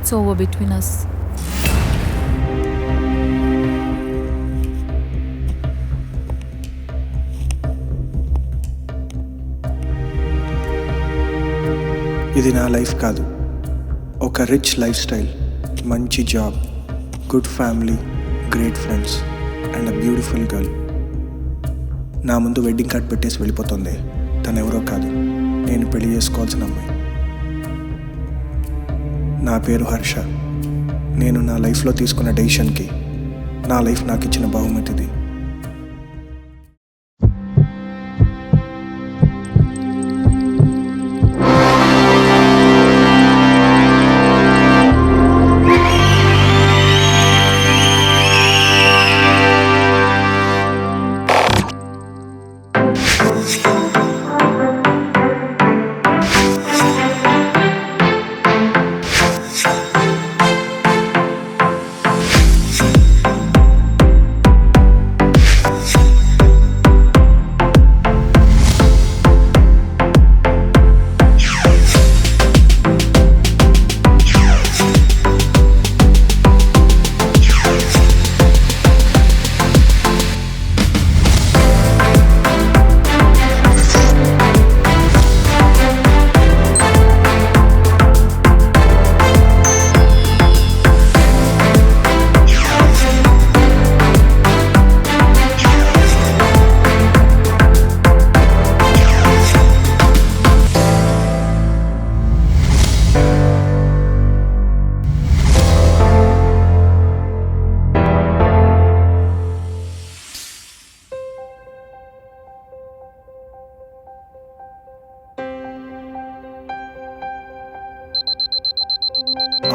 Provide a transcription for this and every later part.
It's over between us. ఇది నా life కాదు, ఒక రిచ్ లైఫ్ స్టైల్, మంచి job, good family, great friends and a beautiful girl. నా ముందు వెడ్డింగ్ కార్డ్ పెట్టేసి వెళ్ళిపోతుంది. తను ఎవరో కాదు, నేను పెళ్లి చేసుకోవాల్సిన అమ్మాయి. నా పేరు హర్ష. నేను నా లైఫ్లో తీసుకున్న డెసిషన్కి నా లైఫ్ నాకు ఇచ్చిన బహుమతిది.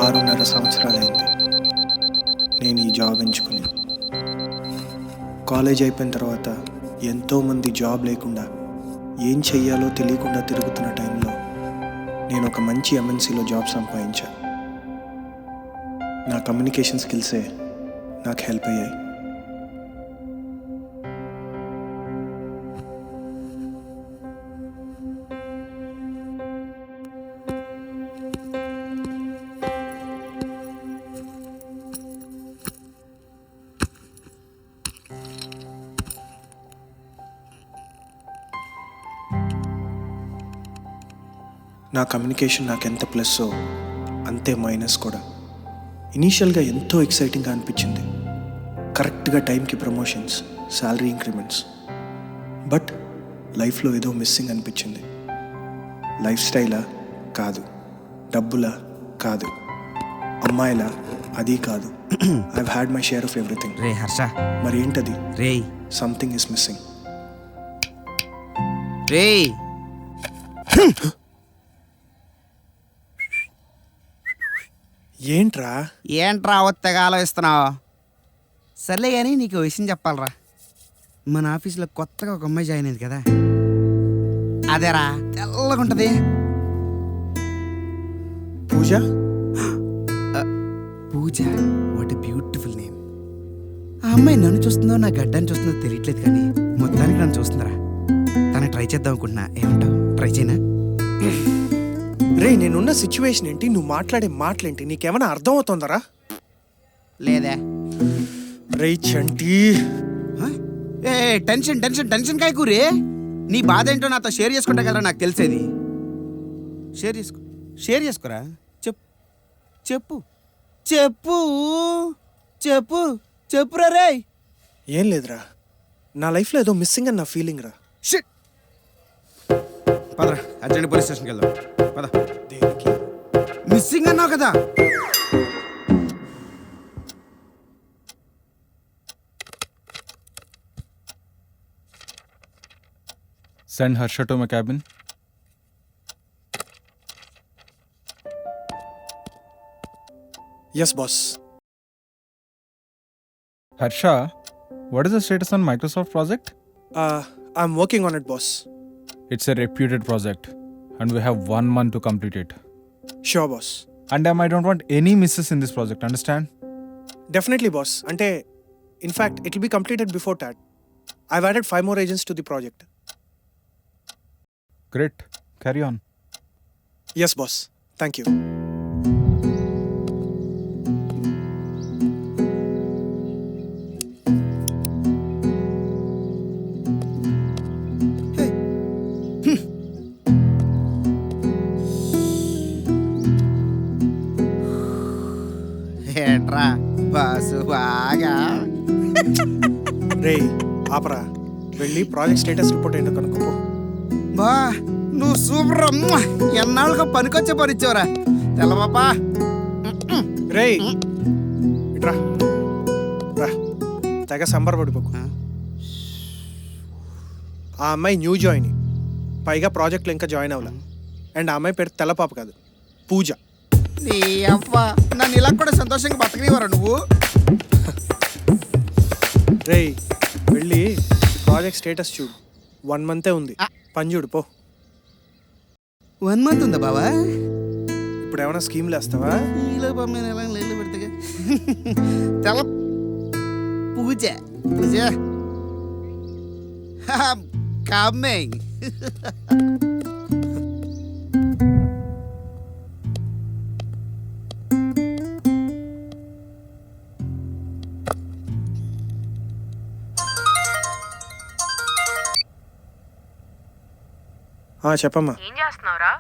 ఆరున్నర సంవత్సరాలైంది నేను ఈ జాబ్ ఎంచుకుని. కాలేజ్ అయిపోయిన తర్వాత ఎంతోమంది జాబ్ లేకుండా ఏం చెయ్యాలో తెలియకుండా తిరుగుతున్న టైంలో నేను ఒక మంచి ఎంఎన్సీలో జాబ్ సంపాదించాను. నా కమ్యూనికేషన్ స్కిల్సే నాకు హెల్ప్ అయ్యాయి. నా కమ్యూనికేషన్ నాకు ఎంత ప్లస్సో అంతే మైనస్ కూడా. ఇనీషియల్గా ఎంతో ఎక్సైటింగ్గా అనిపించింది, కరెక్ట్గా టైంకి ప్రమోషన్స్, శాలరీ ఇంక్రిమెంట్స్. బట్ లైఫ్లో ఏదో మిస్సింగ్ అనిపించింది. లైఫ్ స్టైలా కాదు, డబ్బులా కాదు, అమ్మాయిలా అది కాదు. I've had my share of everything. రే హర్ష, మరి ఏంటది? రే సంథింగ్ ఇస్ మిస్సింగ్. రే ఏంట్రా ఒత్తగా ఆలోచిస్తున్నావు? సర్లే కానీ నీకు విషయం చెప్పాలరా. మన ఆఫీస్లో కొత్తగా ఒక అమ్మాయి జాయిన్ అయింది కదా, అదేరా తెల్లగా ఉంటుంది. పూజ? పూజ, వాట్ ఎ బ్యూటిఫుల్ నేమ్. ఆ అమ్మాయి నన్ను చూస్తుందో నా గడ్డాన్ని చూస్తుందో తెలియట్లేదు, కానీ మొత్తానికి నన్ను చూస్తుందిరా. తను ట్రై చేద్దాం అనుకుంటున్నా, ఏమంటావు? ట్రై చేయనా? రే, నేనున్న సిచ్యువేషన్ ఏంటి, నువ్వు మాట్లాడే మాటలేంటి, నీకేమైనా అర్థం అవుతుందరా? లేదే. రే చంటి, ఏ టెన్షన్ టెన్షన్ టెన్షన్ కాయ కూరి. నీ బాధ ఏంటో నాతో షేర్ చేసుకుంటా కదా నాకు తెలిసేది. షేర్ చేసుకోరా. చెప్పు చెప్పు చెప్పు చెప్పురా రే. ఏం లేదురా, నా లైఫ్లో ఏదో మిస్సింగ్ అని నా ఫీలింగ్ రా. షిట్. పదరా, అర్జెంట్ పోలీస్ స్టేషన్కి వెళ్దాం. పద. దేనికి? మిస్సింగ్ అన్నావు కదా. Send Harsha to my cabin. Yes, boss. Harsha, what is the status on Microsoft project? I'm working on it, boss. It's a reputed project and we have 1 month to complete it. Sure, boss. And I don't want any misses in this project, understand? Definitely, boss. Ante, in fact, it will be completed before that. I've added 5 more agents to the project. Great. Carry on. Yes, boss. Thank you. చూడరా boss బాగా. రే ఆపరా, వెళ్ళి project status report ఏంటో కనుక్కో. బా నువ్వు super అమ్మా. ఎన్నాళ్ళుగా పనికొచ్చే పనిచ్చావురా తెల్లబాబా. రే ఇట్రా రా, తెగ సంబరపడిపోకు. ఆ అమ్మాయి న్యూ జాయిన్, పైగా ప్రాజెక్ట్లో ఇంకా జాయిన్ అవ్వలే. అండ్ ఆ అమ్మాయి పేరు తెల్లపాప కాదు, పూజ. నీ అవ్వ నన్ను ఇలా కూడా సంతోషంగా బతకనివ్వరా నువ్వు? రే వెళ్ళి ప్రాజెక్ట్ స్టేటస్ చూడు, 1 month ఉంది. పని చూడు పో. 1 month ఉందా బావా? ఇప్పుడు ఏమైనా స్కీమ్లు వేస్తావా? ఈలో బొమ్మ ఎలా నీళ్ళు పెడతాగా. తెల్ల పూజ పూజ కమ్మింగ్. చెప్పమ్మా. ఏం చేస్తున్నావురా?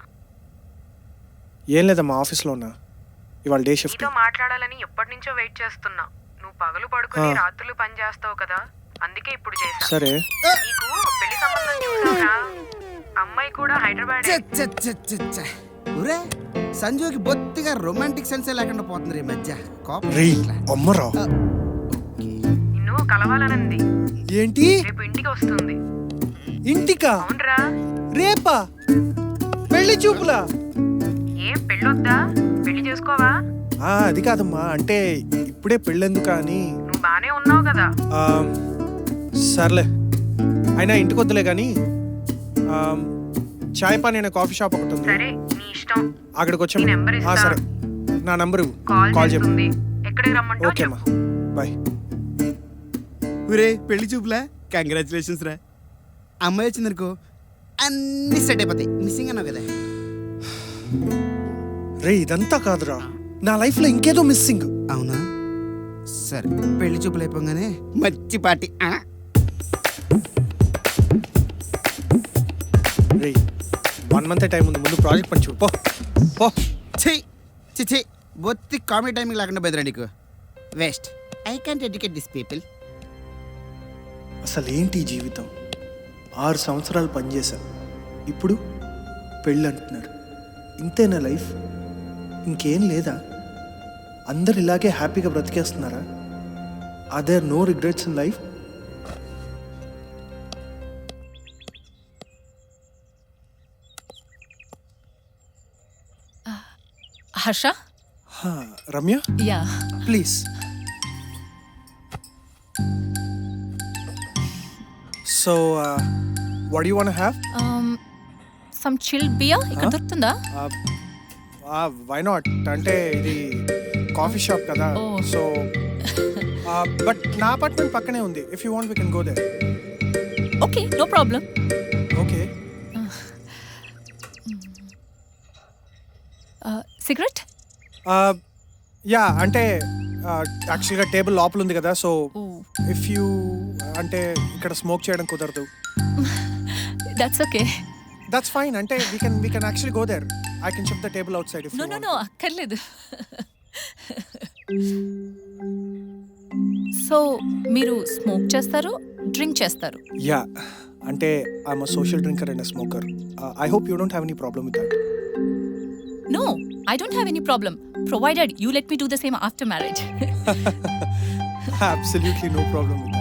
ఏం లేదమ్మా, ఆఫీస్లో ఉన్నా, ఇవాళ డే షిఫ్ట్. నీతో మాట్లాడాలని ఎప్పటి నుంచో వెయిట్ చేస్తున్నా. నువ్వు పగలు పడుకుని రాత్రులు పని చేస్తావు కదా, అందుకే ఇప్పుడు చేశా. సరే నీకు పెళ్లి సంబంధం చూసావురా? అమ్మాయి కూడా హైదరాబాద్. ఒరే సంజుకి బొత్తిగా రొమాంటిక్ సెన్సే లేకుండా పోతుంది ఈ మధ్య. రే అమ్మరా, నిన్ను కలవాలనుంది. ఏంటి రేపు ఇంటికి వస్తుంది. ఇంటికా? అవునరా. రేపా? పెళ్లి చూపులా? ఏం పెళ్ళొద్దా? పెళ్లి చేసుకోవా? అది కాదమ్మా, అంటే ఇప్పుడే పెళ్ళెందుకా అని. నువ్వు బానే ఉన్నావు కదా. సర్లే, అయినా ఇంటికి వద్దులే కానీ చాయ్ పానీ అనే కాఫీ షాప్ ఒకటి ఉంది, సరే నీ ఇష్టం. అక్కడికి నీ నెంబర్ వచ్చాము. ఇస్తా. సరే నా నంబరు కాల్ కాల్ చెప్పు. చేస్తుంది. ఎక్కడికి రమ్మంటావు ఓకే అమ్మా, చెప్పు. బాయ్. ఒరే పెళ్లి చూపులా? కంగ్రాచులేషన్స్ రా. అమ్మాయి వచ్చిందనుకో అన్ని సెట్ అయిపోతాయి. మిస్సింగ్ అన్నావు కదా. రే ఇదంతా కాదురా, నా లైఫ్లో ఇంకేదో మిస్సింగ్. అవునా? సరే పెళ్లి చూపులు అయిపోగానే మంచి పార్టీ. రే 1 month టైం ఉంది, ముందు ప్రాజెక్ట్ పని చూడు పో పో. చి బొత్తి కామెడీ టైమింగ్ లేకుండా బెదరా నీకు. Waste. I can't educate this people. అసలు ఏంటి ఈ జీవితం? 6 సంవత్సరాలు పనిచేశా, ఇప్పుడు పెళ్ళి అంటున్నారు. ఇంతేనా లైఫ్? ఇంకేం లేదా? అందరు ఇలాగే హ్యాపీగా బ్రతికేస్తున్నారా? Are there no regrets in life? Harsha? Ramya yeah. Please. So what you want have? Some chilled beer ఇక్కడ దొరుకుతుందా? వై నాట్, అంటే ఇది కాఫీ షాప్ కదా. Oh. సో బట్ నా అపార్ట్మెంట్ పక్కనే ఉంది. If you want we can go there. Okay, no problem. Okay. Cigarette? Yeah, అంటే యాక్చువల్గా టేబుల్ లోపల ఉంది కదా. సో ఇఫ్ యూ అంటే ఇక్కడ స్మోక్ చేయడం కుదరదు. That's okay. దట్స్ ఫైన్, అంటే we can actually go there. I can shift the table outside if no you know want. No, అక్కర్లేదు. సో మీరు స్మోక్ చేస్తారు, డ్రింక్ చేస్తారు? యా, అంటే I'm a social drinker and a smoker. I hope you don't have any problem with that. No, I don't have any problem, provided you let me do the same after marriage. Absolutely no problem with that.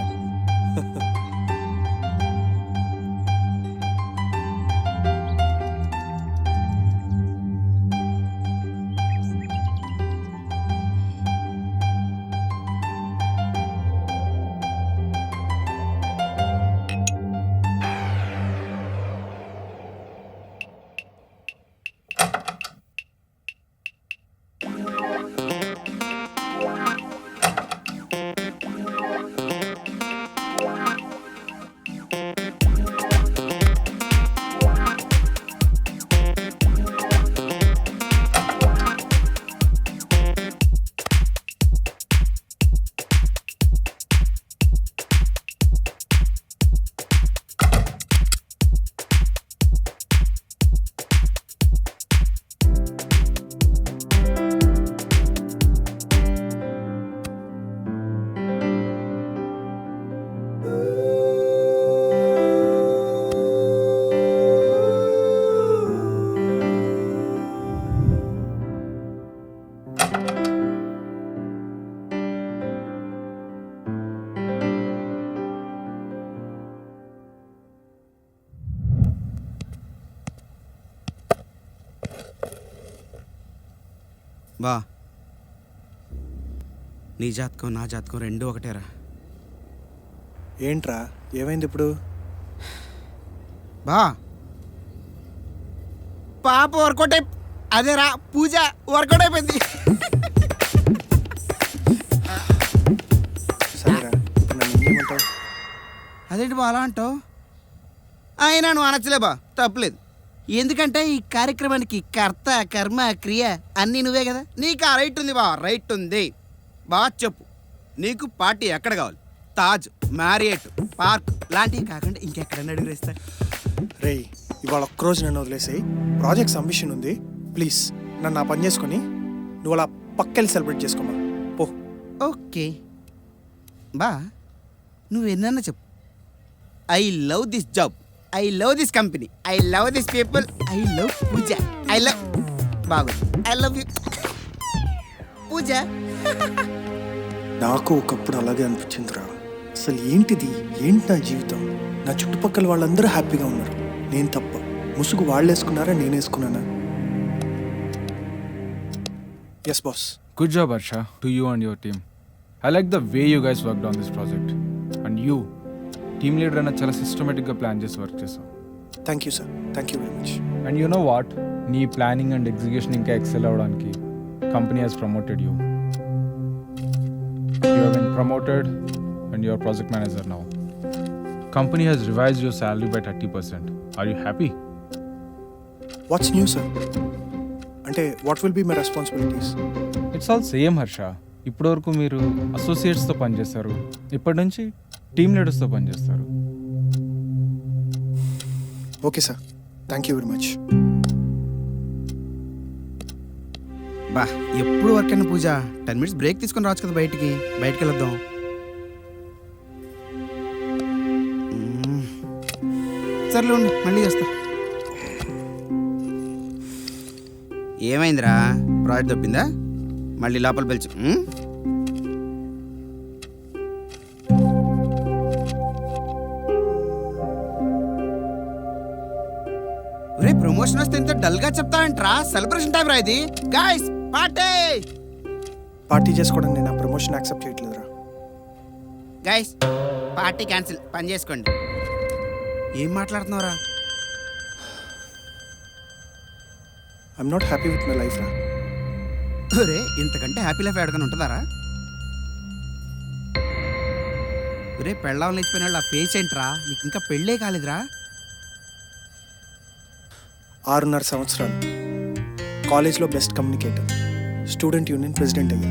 బా నీ జాతకం నా జాతకం రెండూ ఒకటేరా. ఏంట్రా ఏమైంది ఇప్పుడు? బా పాప వర్కౌట్ అదేరా పూజ వర్కౌట్ అయిపోయింది. సరేరా, ఇప్పుడు నన్ను ఏం చేయమంటావు? అదేంటి బా అలా అంటావు? అయినా నువ్వు అనొచ్చులే బా, తప్పులేదు. ఎందుకంటే ఈ కార్యక్రమానికి కర్త కర్మ క్రియ అన్నీ నువ్వే కదా. నీకు ఆ రైట్ ఉంది బా, రైట్ ఉంది. బా చెప్పు, నీకు పార్టీ ఎక్కడ కావాలి? తాజ్, మ్యారియట్, పార్క్ లాంటివి కాకుండా ఇంకెక్కడన్నా అడుగు వేస్తా. రేయ్, ఇవాళ ఒక్కరోజు నన్ను వదిలేసాయి. ప్రాజెక్ట్ సబ్మిషన్ ఉంది. ప్లీజ్ నన్ను ఆ పని చేసుకొని నువ్వు అలా పక్కెళ్ళి సెలబ్రేట్ చేసుకోమా పో. ఓకే బా, నువ్వు ఎన్నన్నా చెప్పు. I love this job, I love this company, I love this people, I love Pooja, I love బాగుంది, ఐ లవ్ యూ పూజ. నాకు ఒకప్పుడు అలాగే అనిపించిందిరా. అసలు ఏంటిది, ఏంటి నా జీవితం? నా చుట్టుపక్కల వాళ్ళందరూ హ్యాపీగా ఉన్నారు, నేను తప్ప. ముసుగు వాళ్ళు వేసుకున్నారా, నేను వేసుకున్నానా? Yes boss. Good job, Harsha, to you and your team. I like the way you guys worked on this project. And you, team leader అన్న చాలా సిస్టమేటిక్గా ప్లాన్ చేసి వర్క్ చేసావు. Thank you sir, thank you very much. And you know what, నీ planning and execution ఇంకా XL అవ్వడానికి company has promoted you. You have been promoted and you are project manager now. Company has revised your salary by 30%. Are you happy? What's new sir? అంటే what will be my responsibilities? It's all same Harsha. ఇప్పటివరకు మీరు అసోసియేట్స్తో పనిచేస్తారు, ఇప్పటి నుంచి team లీడర్స్తో పనిచేస్తారు. Okay sir, thank you very much. బా ఎప్పుడు వర్క్ అయిన పూజ 10 minutes బ్రేక్ తీసుకొని రావచ్చు కదా, బయటికి వెళ్ళొద్దాం. సర్లే ఉండు, మళ్ళీ చేస్తా. ఏమైందిరా, ప్రాజెక్ట్ దొబ్బిందా? మళ్ళీ లోపల పిలిచి రే ప్రమోషన్ వస్తే ఇంత డల్ గా చెప్తావేంట్రా? సెలబ్రేషన్ టైం రా ఇది. గైస్ పార్టీ చేసుకోవడానికి నేను ఆ ప్రమోషన్ యాక్సెప్ట్ చేయట్లేదురా. గైస్ పార్టీ క్యాన్సిల్, పని చేసుకోండి. ఏం మాట్లాడుతున్నావురా? I'm not happy with my life రా. రే ఇంతకంటే హ్యాపీ లైఫ్ ఎడకని ఉంటుందారా? రే పెళ్ళాం లేచిపోయిన వాళ్ళు ఆ ఫేస్ ఏంట్రా? నీకు ఇంకా పెళ్ళే కాలేదురా? 6.5 సంవత్సరాలు కాలేజ్లో best communicator, student union president అయ్యా.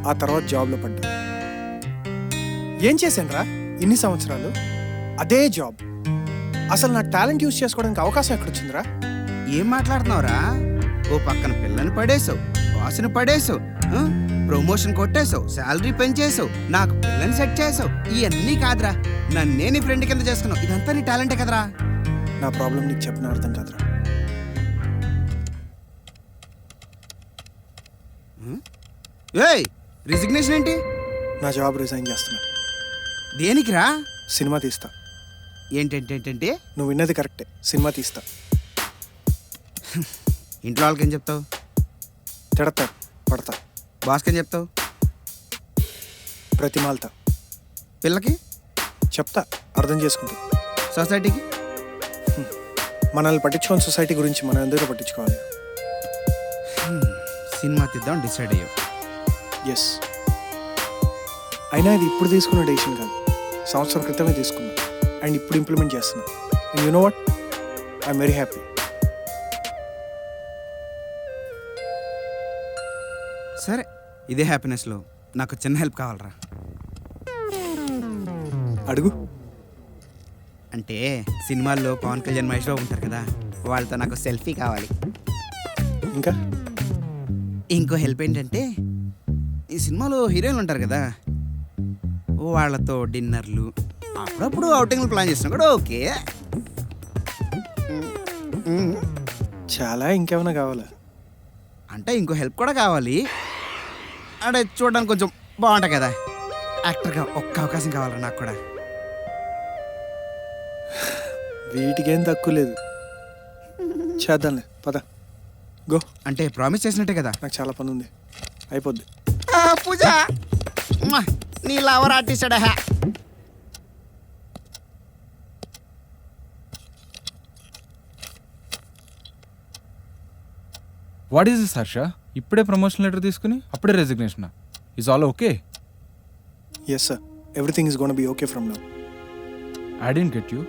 ఆ తర్వాత జాబ్లో పడ్డా. ఏం చేశాను రా ఇన్ని సంవత్సరాలు? అదే జాబ్. అసలు నా టాలెంట్ యూజ్ చేసుకోవడానికి అవకాశం ఎక్కడొచ్చిందిరా? ఏం మాట్లాడుతున్నావురా? ఓ పక్కన పిల్లని పడేసావు, బాస్ని పడేసావు, ప్రమోషన్ కొట్టేసావు, శాలరీ పెంచేసావు, నాకు పిల్లని సెట్ చేసావు. ఇవన్నీ కాదురా, నన్నే నీ ఫ్రెండ్ కింద చేసుకున్నావు. ఇదంతా నీ టాలెంటే కదరా? నా ప్రాబ్లం నీకు చెప్పిన అర్థం కాదురా. ఏయ్ రిజిగ్నేషన్ ఏంటి? నా జాబ్ రిజైన్ చేస్తున్నా. దేనికిరా? సినిమా తీస్తా. ఏంటంటే? నువ్వు విన్నది కరెక్టే, సినిమా తీస్తా. ఇంట్లో వాళ్ళకి ఏం చెప్తావు? తిడతా, పడతా. బాస్కి ఏం చెప్తావు? ప్రతిమాలతా. పిల్లకి చెప్తా, అర్థం చేసుకుంటా. సొసైటీకి? మనల్ని పట్టించుకోని సొసైటీ గురించి మనం ఎందుకు పట్టించుకోవాలి? సినిమా తీద్దాం డిసైడ్ అయ్యావు. ఎస్. అయినా ఇది ఇప్పుడు తీసుకున్న డెసిషన్ కాదు, సంవత్సరం క్రితమే తీసుకున్నా. అండ్ ఇప్పుడు ఇంప్లిమెంట్ చేస్తున్నా. And you know what, I'm very happy. సరే, ఇదే హ్యాపీనెస్లో నాకు చిన్న హెల్ప్ కావాలరా. అడుగు. అంటే సినిమాల్లో పవన్ కళ్యాణ్, మహేష్ బాబు ఉంటారు కదా, వాళ్ళతో నాకు సెల్ఫీ కావాలి. ఇంకా ఇంకో హెల్ప్ ఏంటంటే, ఈ సినిమాలో హీరోయిన్లు ఉంటారు కదా, వాళ్ళతో డిన్నర్లు, అప్పుడప్పుడు అవుటింగ్లు ప్లాన్ చేస్తున్నా కూడా ఓకే. చాలా ఇంకేమైనా కావాలా? అంటే ఇంకో హెల్ప్ కూడా కావాలి. అంటే చూడడానికి కొంచెం బాగుంటాయి కదా, యాక్టర్గా ఒక్క అవకాశం కావాలరా నాకు కూడా. వీటికేం తక్కువ లేదు, చేద్దాంలే పద. గో. అంటే ప్రామిస్ చేసినట్టే కదా. నాకు చాలా పని ఉంది, అయిపోద్ది. పూజ మ్మా, నీ లవర్ ఆర్టిస్టా. What is this Harsha? ఇప్పుడే ప్రమోషన్ లెటర్ తీసుకుని అప్పుడే resignation? Is all okay? Yes sir, everything is gonna be okay from now. I don't get you.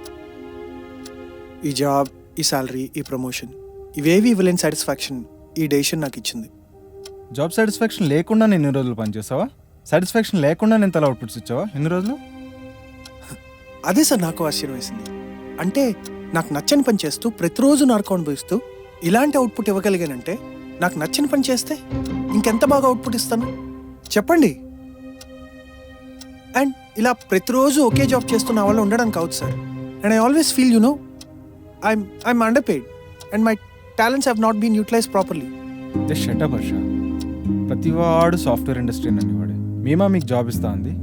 ఈ జాబ్, ఈ శాలరీ, ఈ ప్రమోషన్ ఇవేవి ఇవ్వలేని సాటిస్ఫాక్షన్ ఈ డెసిషన్ నాకు ఇచ్చింది. జాబ్ సాటిస్ఫాక్షన్ లేకుండా నేను ఎన్ని రోజులు పనిచేసావా? సాటిస్ఫాక్షన్ లేకుండా నేను తల అవుట్పుట్స్ ఇచ్చావా ఎన్ని రోజులు? అదే సార్ నాకు ఆశ్చర్యం వేసింది. అంటే నాకు నచ్చని పని చేస్తూ ప్రతిరోజు నాకు అనుభవిస్తూ ఇలాంటి అవుట్పుట్ ఇవ్వగలిగానంటే నాకు నచ్చిన పని చేస్తే ఇంకెంత బాగా అవుట్పుట్ ఇస్తాను చెప్పండి. అండ్ ఇలా ప్రతిరోజు ఒకే జాబ్ చేస్తున్న వల్ల ఉండడానికి కావచ్చు sir. And I always feel you know I'm underpaid and my talents have not been utilise properly. Just shut up Harsha. ప్రతివాడు సాఫ్ట్వేర్ ఇండస్ట్రీ అనేవాడే. మేమా మీకు జాబ్ ఇస్తా అంది?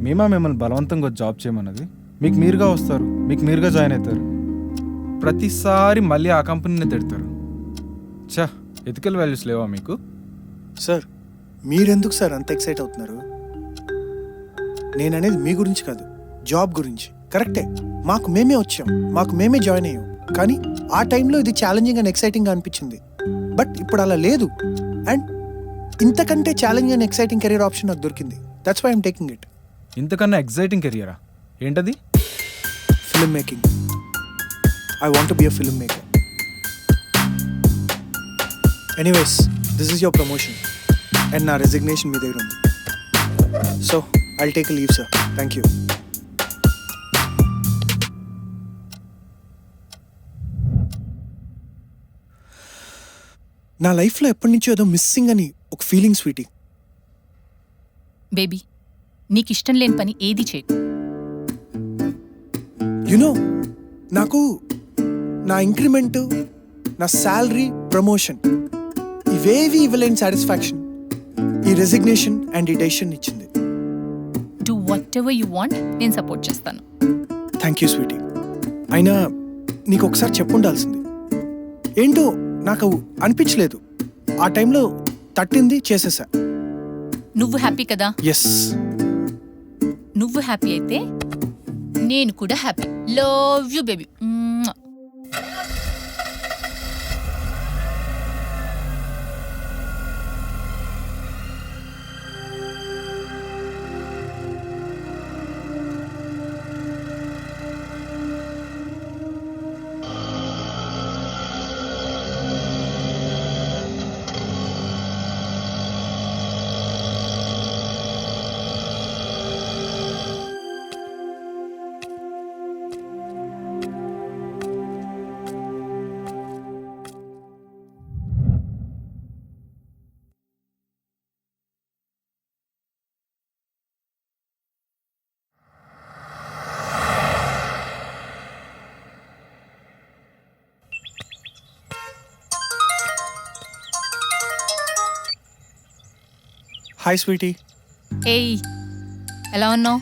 మేమా మిమ్మల్ని బలవంతంగా జాబ్ చేయమన్నది? మీకు మీరుగా వస్తారు, మీకు మీరుగా జాయిన్ అవుతారు. ప్రతిసారి మళ్ళీ ఆ కంపెనీని తిడతారు. చా, ఎథికల్ వాల్యూస్ లేవా మీకు? సార్ మీరెందుకు సార్ అంత ఎక్సైట్ అవుతున్నారు? నేననేది మీ గురించి కాదు, జాబ్ గురించి. కరెక్టే, మాకు మేమే వచ్చాం, మాకు మేమే జాయిన్ అయ్యాం. కానీ ఆ టైంలో ఇది ఛాలెంజింగ్ అండ్ ఎక్సైటింగ్గా అనిపించింది. బట్ ఇప్పుడు అలా లేదు. అండ్ ఇంతకంటే challenging and exciting career option నాకు దొరికింది. That's why I'm taking it. ఇంతకన్నా ఎగ్జైటింగ్ కెరియరా? ఏంటది? Film making. I want to be a film maker. Anyways, this is your promotion and నా రెసిగ్నేషన్ మీ దగ్గర ఉంది. So I'll take leave sir. Thank you. నా లైఫ్లో ఎప్పటి నుంచో ఏదో మిస్సింగ్ అని ఒక ఫీలింగ్ స్వీటీ. బేబీ, నీకు ఇష్టం లేని పని ఏది చేయకు. యునో, నాకు నా ఇంక్రిమెంటు, నా శాలరీ, ప్రమోషన్ ఇవేవి ఇవ్వలేని సాటిస్ఫాక్షన్ ఈ రెసిగ్నేషన్ అండ్ ఈ డెసిషన్ ఇచ్చింది. Do whatever you want, నేను సపోర్ట్ చేస్తాను. Thank you sweetie. అయినా నీకు ఒకసారి చెప్పుండాల్సింది. ఏంటో నాకు అనిపించలేదు, ఆ టైంలో తట్టింది చేసేసా. నువ్వు హ్యాపీ కదా? ఎస్. నువ్వు హ్యాపీ అయితే నేను కూడా happy. Love you baby. Hi sweetie. ఏయ్, ఎలా ఉన్నావు?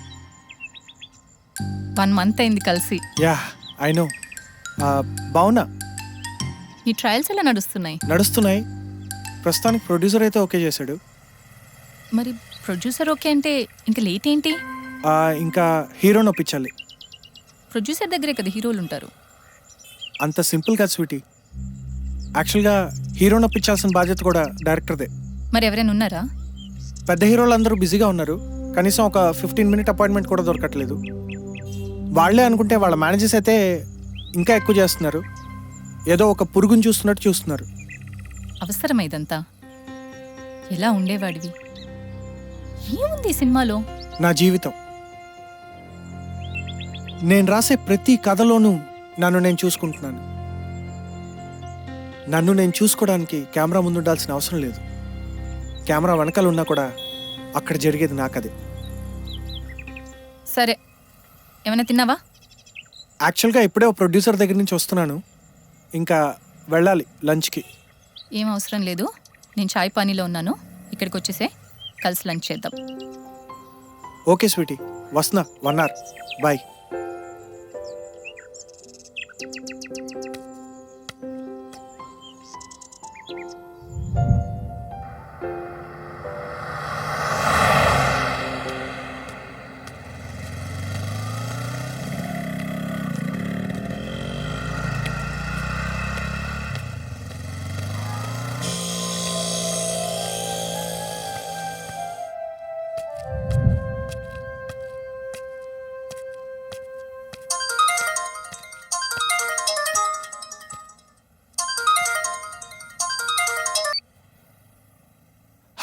1 month అయింది కలిసి. Yeah, I know. బావునా? నీ ట్రయల్స్ ఎలా నడుస్తున్నాయి? నడుస్తున్నాయి. ప్రస్తుతానికి ప్రొడ్యూసర్ అయితే ఓకే చేశాడు. మరి ప్రొడ్యూసర్ ఓకే అంటే ఇంకా లేట్ ఏంటి? ఇంకా హీరోని ఒప్పించాలి. ప్రొడ్యూసర్ దగ్గరే కదా హీరోలు ఉంటారు. అంత సింపుల్ కాదు స్వీటీ. యాక్చువల్గా హీరోని ఒప్పించాల్సిన బాధ్యత కూడా డైరెక్టర్దే. మరి ఎవరైనా ఉన్నారా? పెద్ద హీరోలు అందరూ బిజీగా ఉన్నారు. కనీసం ఒక 15-minute అపాయింట్మెంట్ కూడా దొరకట్లేదు. వాళ్ళే అనుకుంటే వాళ్ళ మేనేజర్స్ అయితే ఇంకా ఎక్కువ చేస్తున్నారు. ఏదో ఒక పురుగుని చూస్తున్నట్టు చూస్తున్నారు. అవసరమా ఇదంతా? ఎలా ఉండేవాడివి? ఏముంది ఈ సినిమాలో? నా జీవితం. నేను రాసే ప్రతి కథలోనూ నన్ను నేను చూసుకుంటున్నాను. నన్ను నేను చూసుకోవడానికి కెమెరా ముందు ఉండాల్సిన అవసరం లేదు. కెమెరా వెనకాల ఉన్నా కూడా అక్కడ జరిగేది నాకదే. సరే, ఏమైనా తిన్నావా? యాక్చువల్గా ఇప్పుడే ఒక ప్రొడ్యూసర్ దగ్గర నుంచి వస్తున్నాను. ఇంకా వెళ్ళాలి లంచ్కి. ఏం అవసరం లేదు, నేను చాయ్ పానీలో ఉన్నాను. ఇక్కడికి వచ్చేసే, కలిసి లంచ్ చేద్దాం. ఓకే స్వీటీ, వస్తున్నా. 1 hour. బాయ్.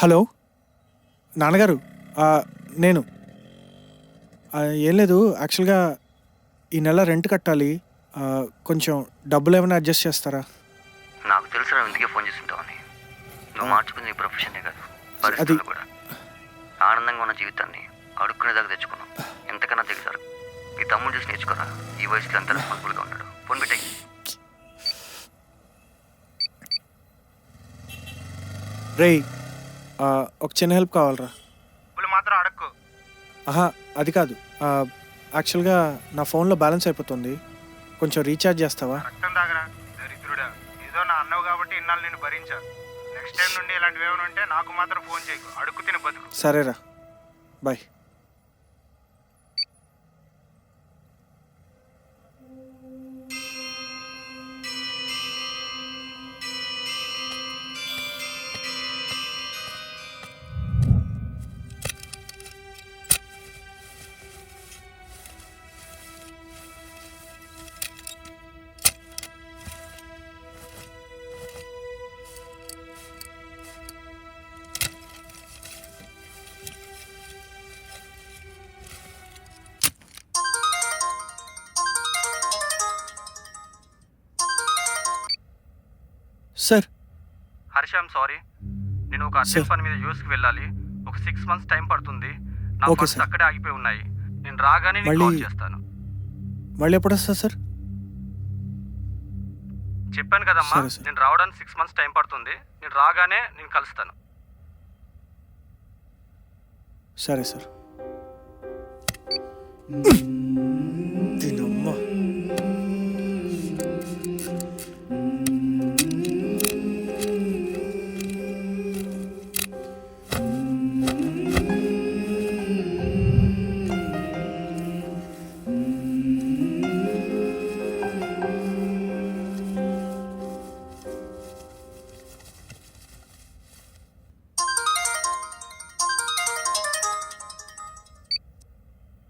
హలో నాన్నగారు, నేను ఏం లేదు, యాక్చువల్గా ఈ నెల రెంట్ కట్టాలి. కొంచెం డబ్బులు ఏమైనా అడ్జస్ట్ చేస్తారా? నాకు తెలుసు రా ఎందుకే ఫోన్ చేస్తుంటావని. నువ్వు మార్చుకునే ప్రొఫెషనే కాదు, పరిస్థితులు కూడా. ఆనందంగా ఉన్న జీవితాన్ని అడుక్కునేదాకా తెచ్చుకున్నాం. ఎంతకన్నా దిగుతారు. ఈ తమ్ముడు చూసి నేర్చుకోరా. ఈ వయసులో ఎంత రెస్పాన్సిబుల్గా ఉన్నాడు. ఫోన్ పెట్టాయి. రేయ్, ఒక చిన్న హెల్ప్ కావాలరా. మాత్రం అడక్కు. అది కాదు, యాక్చువల్గా నా ఫోన్లో బ్యాలెన్స్ అయిపోతుంది. కొంచెం రీఛార్జ్ చేస్తావా? రక్తం దాగరా దరిద్రుడా. ఏదో నా అన్నవు కాబట్టి ఇన్నాళ్ళు నేను భరించా. నెక్స్ట్ టైం నుండి ఇలాంటివి ఏమైనా ఉంటే నాకు మాత్రం ఫోన్ చేయకు. అడుక్కు తిని బతుకు. సరేరా, bye. Sir, Harsha, I'm sorry. నేను ఒక అర్జెంట్ పని మీద యూఎస్కి వెళ్ళాలి. ఒక 6 months టైం పడుతుంది. నా ఓకే ఫండ్స్ సార్. అక్కడే ఆగిపోయి ఉన్నాయి. నేను రాగానే నీకు మళ్ళీ- కాల్ చేస్తాను. మళ్ళీ ఎప్పుడు వస్తా సార్? చెప్పాను కదమ్మా, సరే సార్. నేను రావడానికి 6 months టైం పడుతుంది. నేను రాగానే నేను కలుస్తాను. సరే సార్. దీనమ్మా.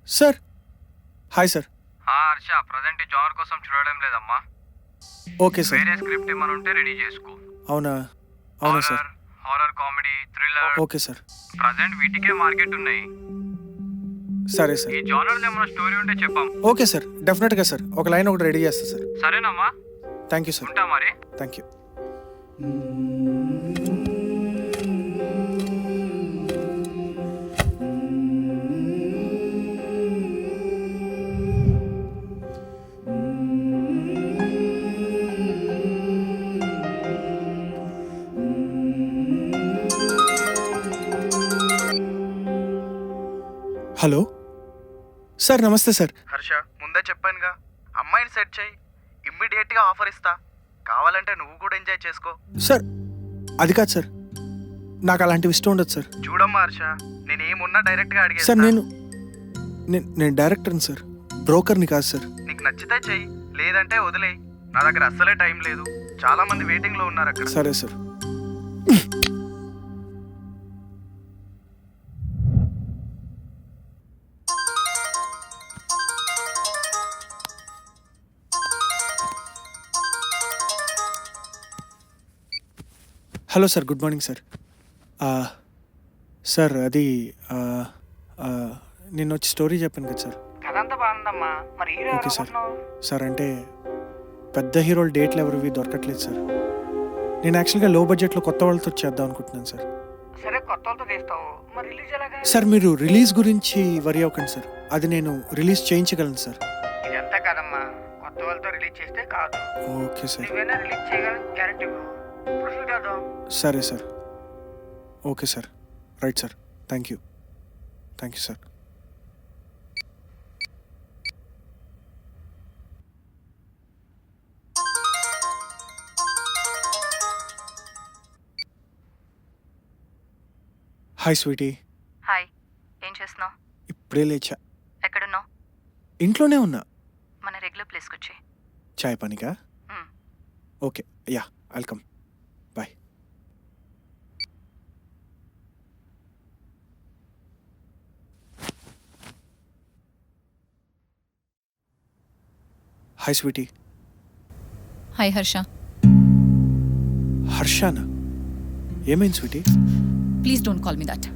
Sir, hi sir. Harsha, present ఈ జానర్ కోసం చూడడం లేదమ్మా. Okay sir. వేరే స్క్రిప్ట్ ఏమైనా ఉంటే రెడీ చేసుకో. అవునా? అవునా sir. Horror, comedy, thriller, okay sir. Present వీటికే మార్కెట్ ఉన్నాయి. సరే సార్. ఈ జానర్ ఏమైనా స్టోరీ ఉంటే చెప్పాం. ఓకే సార్, డెఫినెట్గా సార్. ఒక లైన్ ఒకటి రెడీ చేస్తా సార్. సరేనమ్మా, థ్యాంక్ యూ సార్. ఉంటా మరి. Thank you. హలో సార్, నమస్తే సార్. హర్ష, ముందే చెప్పానుగా, అమ్మాయిని సెట్ చేయి. ఇమ్మీడియట్ గా ఆఫర్ ఇస్తా. కావాలంటే నువ్వు కూడా ఎంజాయ్ చేసుకో. సార్, అది కాదు సార్, నాకు అలాంటివి ఇష్టం ఉండదు సార్. చూడమ్మా హర్ష, నేను ఏమున్నా డైరెక్ట్ గా సార్, అడిగేస్తా. నేను డైరెక్టర్ని సార్, బ్రోకర్ని కాదు సార్. నీకు నచ్చితే చెయ్యి, లేదంటే వదిలేయి. నా దగ్గర అస్సలే టైం లేదు. చాలా మంది వెయిటింగ్ లో ఉన్నారు అక్కడ. సరే sir. Hello sir, good morning sir. Sir, అది నిన్న వచ్చి స్టోరీ చెప్పాను కదా సార్. కదంతా బాగుందమ్మా. మరి హీరో ఓకే సార్. సార్, అంటే పెద్ద హీరోలు డేట్లు ఎవరివి దొరకట్లేదు సార్. నేను యాక్చువల్గా లో బడ్జెట్లో కొత్త వాళ్ళతో చేద్దాం అనుకుంటున్నాను సార్. సరే, కొత్త వాళ్ళతో తీస్తావు, మరి రిలీజ్ ఎలాగా? సార్, మీరు రిలీజ్ గురించి వరి అవ్వకండి సార్. అది నేను రిలీజ్ చేయించగలను సార్. ఇదంతా కాదమ్మా, కొత్త వాళ్ళతో రిలీజ్ చేస్తే కాదు. Okay sir. నువ్వేనా రిలీజ్ చేయగలని గ్యారెంటీ ప్రొసీడ్ అవుదాం. సరే sir. Okay sir. Right sir. Thank you. Thank you sir. Hi sweetie. Hi, ఏం చేస్తున్నావు? ఇప్పుడే లేచా. ఎక్కడున్నావు? ఇంట్లోనే ఉన్నా. మన రెగ్యులర్ ప్లేస్కి వచ్చి. చాయ్ పనికా? Okay, yeah, welcome. Bye. Hi sweetie. Hi Harsha. హర్షానా? ఏమైంది sweetie? Please don't call me that.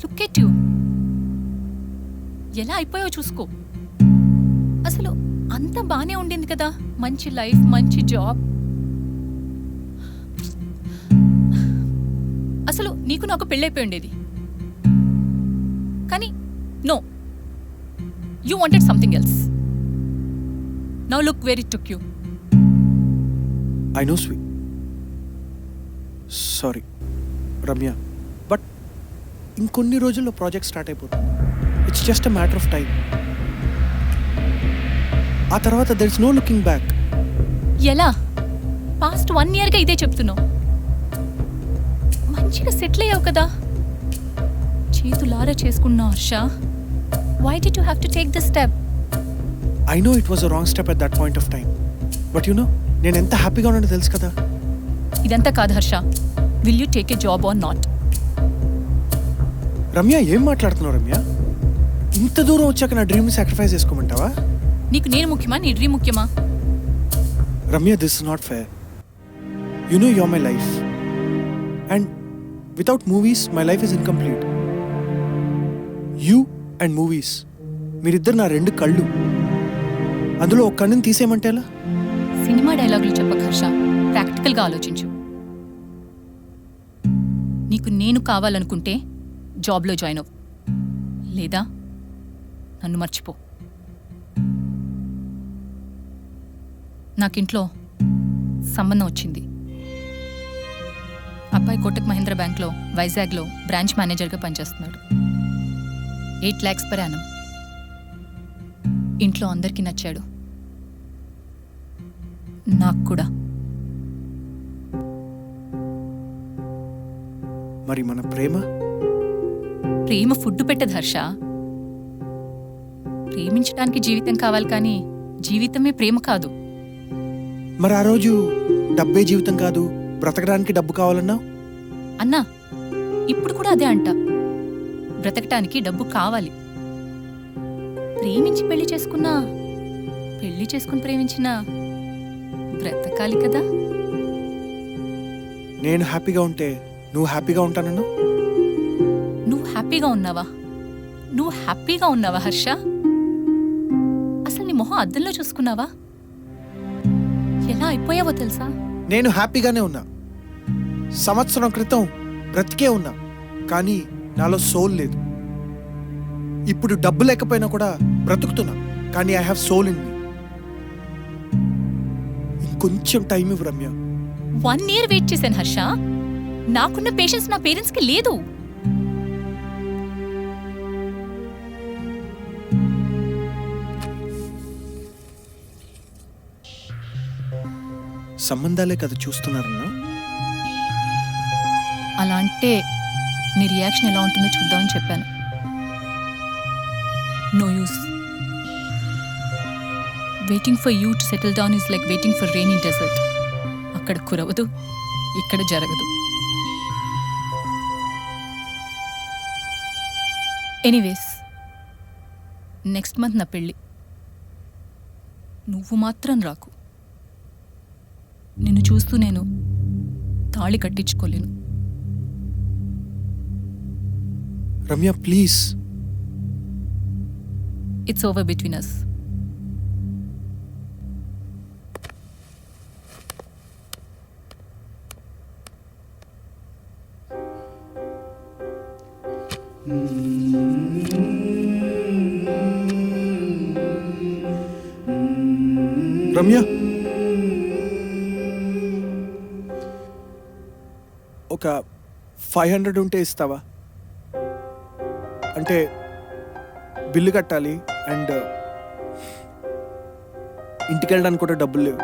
Look at you, ఎలా అయిపోయావో చూసుకో. అసలు అంత బానే ఉండింది కదా, మంచి లైఫ్, మంచి జాబ్. అసలు నీకు నాకు పెళ్ళైపోయి ఉండేది. కానీ no, you wanted something else. Now look where it took you. I know sweet, sorry Ramya, but ఇంకొన్ని రోజుల్లో ప్రాజెక్ట్ స్టార్ట్ అయిపోతుంది. It's just a matter of time. ఆ తర్వాత there is no looking back. ఎలా? పాస్ట్ 1 yearగా ఇదే చెప్తున్నావు. మంచిగా సెటిల్ అయ్యావు కదా, చేతులారా చేసుకున్నావు Harsha. Why did you have to take this step? I know it was a wrong step at that point of time, but you know నేను ఎంత హ్యాపీగా ఉన్నానో తెలుసు కదా. ఇదంతా కాదు Harsha. Will you take a job or not? Ramya, ఏం మాట్లాడుతున్నావు రమ్య? ఇంత దూరం వచ్చాక నా డ్రీమ్ని సాక్రిఫైస్ చేసుకోమంటావా? నీకు నేను ముఖ్యమా, నీ డ్రీమ్ ముఖ్యమా? Ramya, this is not fair. You know you are my life, and without movies my life is incomplete. You and movies, మీరిద్దరు నా 2 కళ్ళు. అందులో ఒక కన్నుని తీసేయమంటే ఎలా? సినిమా డైలాగులు చెప్పక హర్ష, ప్రాక్టికల్గా ఆలోచించు. నీకు నేను కావాలనుకుంటే జాబ్లో జాయిన్ అవ్వు, లేదా నన్ను మర్చిపో. నాకింట్లో సంబంధం వచ్చింది. అబ్బాయి కోటక్ మహీంద్రా బ్యాంక్లో వైజాగ్లో బ్రాంచ్ మేనేజర్గా పనిచేస్తున్నాడు. 8 lakhs per annum. ఇంట్లో అందరికీ నచ్చాడు, నాకు కూడా. మరి మన ప్రేమ? ప్రేమ ఫుడ్ పెట్టదు హర్ష. ప్రేమించడానికి జీవితం కావాలి, కానీ జీవితమే ప్రేమ కాదు. మరి ఆ రోజు డబ్బే జీవితం కాదు, బ్రతకడానికి డబ్బు కావాలన్నావు. అన్నా, ఇప్పుడు కూడా అదే అంట. బ్రతకటానికి డబ్బు కావాలి. ప్రేమించి పెళ్లి చేసుకున్నా, పెళ్లి చేసుకుని ప్రేమించినా బ్రతకాలి కదా. నేను హ్యాపీగా ఉంటే నువ్వు హ్యాపీగా ఉంటానన్నా? నువ్వు హ్యాపీగా ఉన్నావా? నువ్వు హ్యాపీగా ఉన్నావా హర్ష? అసలు నీ మొహం అద్దంలో చూసుకున్నావా? ఎలా అయిపోయావో తెలుసా? నేను హ్యాపీగానే ఉన్నా. సంవత్సరం క్రితం బ్రతికే ఉన్నా, కానీ నాలో సోల్ లేదు. ఇప్పుడు డబ్బు లేకపోయినా కూడా బ్రతుకుతున్నా, కానీ I have soul in me. ఇంకొంచెం టైం ఇవ్వు రమ్య. 1 year వెయిట్ చేశాను హర్ష. నాకున్న పేషెన్స్ నా పేరెంట్స్కి లేదు. సంబంధాలే కదా చూస్తున్నారన్నా? అలా అంటే నీ రియాక్షన్ ఎలా ఉంటుందో చూద్దామని చెప్పాను. No use. Waiting for you to settle down is like waiting for rain in desert. అక్కడ కురవదు, ఇక్కడ జరగదు. ఎనీవేస్, నెక్స్ట్ మంత్ నా పెళ్ళి. నువ్వు మాత్రం రాకు. నిన్ను చూస్తూ నేను తాళి కట్టించుకోలేను. Ramya, please. It's over between us. Ramya, ఒక 500 ఉంటే ఇస్తావా? అంటే బిల్లు కట్టాలి, అండ్ ఇంటికి వెళ్ళడానికి కూడా డబ్బులు లేవు.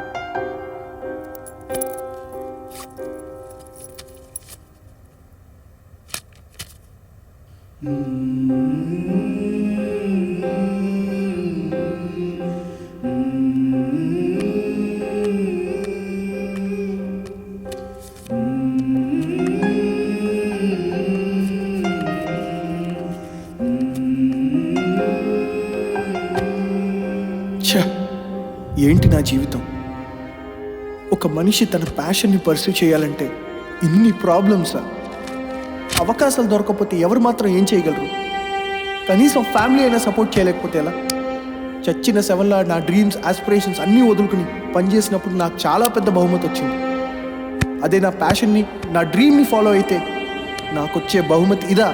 ఛ, ఏంటి నా జీవితం? ఒక మనిషి తన ప్యాషన్ని పర్సూ చేయాలంటే ఇన్ని ప్రాబ్లమ్సా? అవకాశాలు దొరకకపోతే ఎవరు మాత్రం ఏం చేయగలరు? కనీసం ఫ్యామిలీ అయినా సపోర్ట్ చేయలేకపోతే ఎలా? చచ్చిన సెవెన్లా నా డ్రీమ్స్ ఆస్పిరేషన్స్ అన్నీ వదులుకుని పనిచేసినప్పుడు నాకు చాలా పెద్ద బహుమతి వచ్చింది. అదే నా ప్యాషన్ని, నా డ్రీమ్ని ఫాలో అయితే నాకు వచ్చే బహుమతి ఇదా?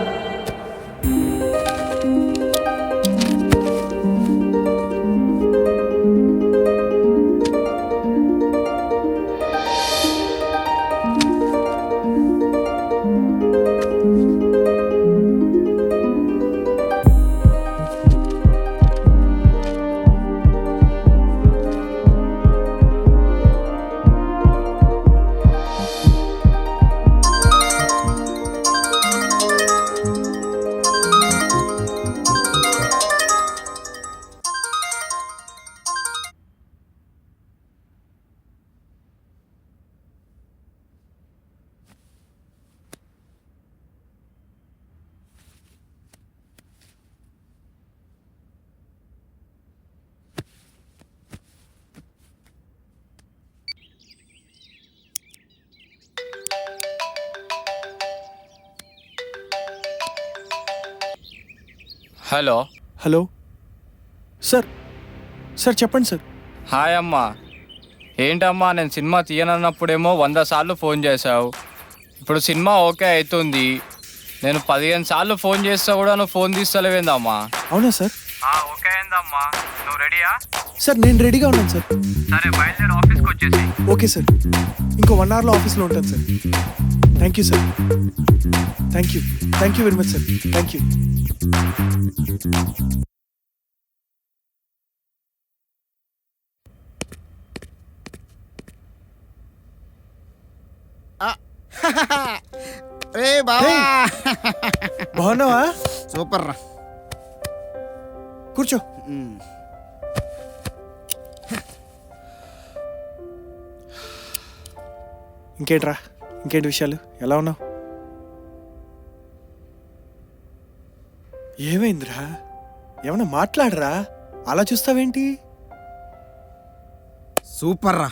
Hello hello sir. సార్ చెప్పండి సార్. హాయ్ అమ్మా. ఏంటమ్మా నేను సినిమా తీయనన్నప్పుడేమో 100 సార్లు ఫోన్ చేశావు. ఇప్పుడు సినిమా ఓకే అవుతుంది, నేను 15 సార్లు ఫోన్ చేస్తా కూడా నువ్వు ఫోన్ తీస్తలేవేందమ్మా? అవునా సార్? ఓకే అయిందమ్మా, నువ్వు రెడీయా? సార్ నేను రెడీగా ఉన్నాను సార్. సరే బయలుదేరి ఆఫీస్కి వచ్చేసి. ఓకే సార్, ఇంకో 1 అవర్లో ఆఫీస్లో ఉంటాను sir. Thank you sir. Thank you very much sir. Thank you. రే బాబా, బాగున్నావా? సూపర్ రా. కూర్చో. ఇంకేంట్రా, ఇంకేంటి విషయాలు? ఎలా ఉన్నావు? ఏమైందిరా? ఏమన్నా మాట్లాడరా, అలా చూస్తావేంటి? సూపర్ రా,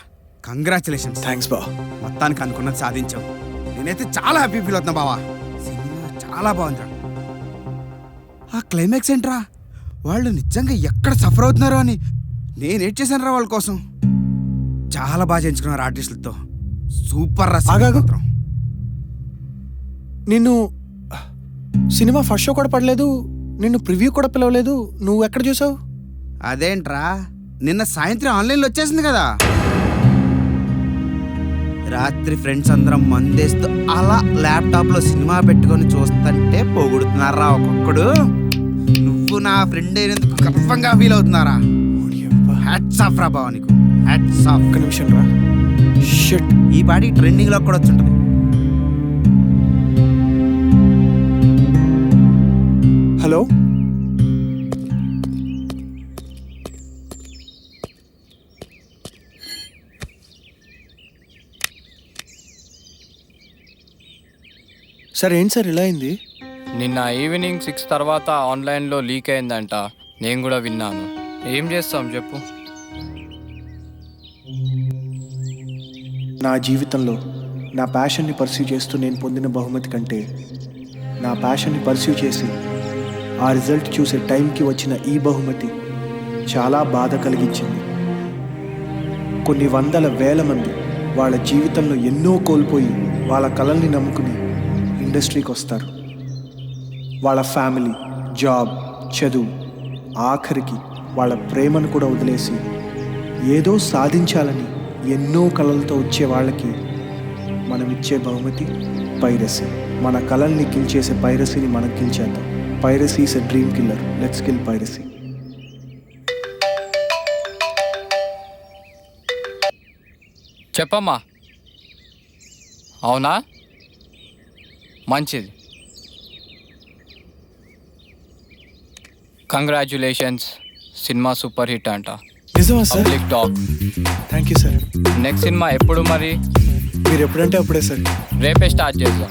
కంగ్రాచులేషన్స్. థ్యాంక్స్ బా. మొత్తానికి అనుకున్నది సాధించావు. నేనైతే చాలా హ్యాపీ ఫీల్ అవుతున్నా బావా. సినిమా చాలా బాగుందిరా. ఆ క్లైమాక్స్ ఏంట్రా, వాళ్ళు నిజంగా ఎక్కడ సఫర్ అవుతున్నారో అని నేనేం చేశాను రా వాళ్ళ కోసం. చాలా బాగా చేయించుకున్నారు ఆర్టిస్టులతో. సూపర్ రా. ఆగాగు. నిన్ను సినిమా ఫస్ట్ షో కూడా పడలేదు, నిన్ను ప్రివ్యూ కూడా పిలవలేదు. నువ్వు ఎక్కడ చూసావు? అదేంట్రా, నిన్న సాయంత్రం ఆన్లైన్లో వచ్చేసింది కదా. రాత్రి ఫ్రెండ్స్ అందరం మందేస్తూ అలా ల్యాప్టాప్లో సినిమా పెట్టుకొని చూస్తుంటే పొగుడుతున్నారా ఒక్కొక్కడు. నువ్వు నా ఫ్రెండ్ అయినందుకు గర్వంగా ఫీల్ అవుతున్నారా. హ్యాట్స్ ఆఫ్ రా బావ, నీకు హ్యాట్స్ ఆఫ్. ఒక్క నిమిషం రా. షిట్, ఈ పాటి ట్రెండింగ్లో కూడా వచ్చుంటుంది. హలో. సార్ ఏంటి సార్ ఇలా అయింది? నిన్న ఈవినింగ్ 6 తర్వాత ఆన్లైన్లో లీక్ అయిందంట, నేను కూడా విన్నాను. ఏం చేస్తాం చెప్పు? నా జీవితంలో నా ప్యాషన్ని పర్సూ చేస్తూ నేను పొందిన బహుమతి కంటే నా ప్యాషన్ని పర్సూ చేసి ఆ రిజల్ట్ చూసే టైంకి వచ్చిన ఈ బహుమతి చాలా బాధ కలిగించింది. కొన్ని వందల వేల మంది వాళ్ళ జీవితంలో ఎన్నో కోల్పోయి వాళ్ళ కలల్ని నమ్ముకుని ఇండస్ట్రీకి వస్తారు. వాళ్ళ ఫ్యామిలీ, జాబ్, చదువు, ఆఖరికి వాళ్ళ ప్రేమను కూడా వదిలేసి ఏదో సాధించాలని ఎన్నో కలలతో వచ్చే వాళ్ళకి మనం ఇచ్చే బహుమతి పైరసీ. మన కలల్ని కిల్ చేసే పైరసీని మనం కిల్ చేద్దాం. Piracy is a dream killer. Let's kill piracy. చెప్పమ్మా. అవునా, మంచిది. కంగ్రాచ్యులేషన్స్, సినిమా సూపర్ హిట్ అంట. నిజమా sir? Public talk. Thank you sir. Next cinema ఎప్పుడు మరి? మీరు ఎప్పుడంటే అప్పుడే సార్. రేపే స్టార్ట్ చేద్దాం.